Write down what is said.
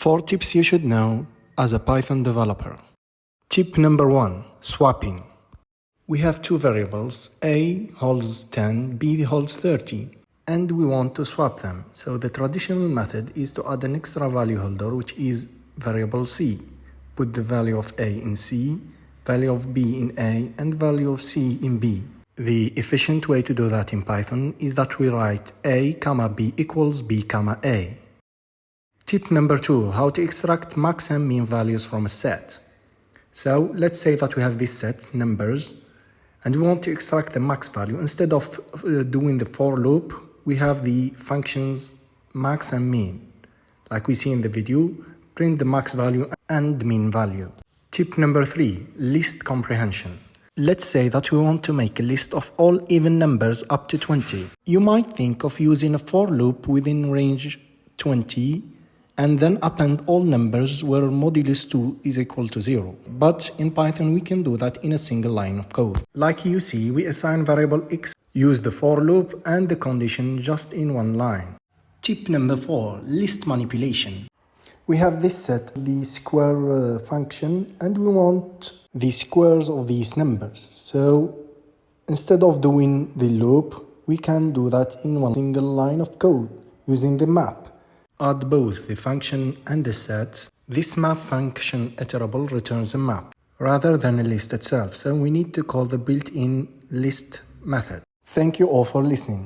4 tips you should know as a Python developer. Tip number 1, swapping. We have two variables, A holds 10, B holds 30, and we want to swap them. So the traditional method is to add an extra value holder, which is variable C. Put the value of A in C, value of B in A, and value of C in B. The efficient way to do that in Python is that we write A, B equals B, A. Tip number 2, how to extract max and min values from a set. So let's say that we have this set, numbers, and we want to extract the max value. Instead of doing the for loop, we have the functions max and min. Like we see in the video, print the max value and min value. Tip number 3, list comprehension. Let's say that we want to make a list of all even numbers up to 20. You might think of using a for loop within range 20 and then append all numbers where modulus 2 is equal to 0. But in Python, we can do that in a single line of code. Like you see, we assign variable x, use the for loop and the condition just in one line. Tip number 4, list manipulation. We have this set, the square function, and we want the squares of these numbers. So instead of doing the loop, we can do that in one single line of code using the map. Add both the function and the set. This map function iterable returns a map rather than a list itself, so we need to call the built-in list method. Thank you all for listening.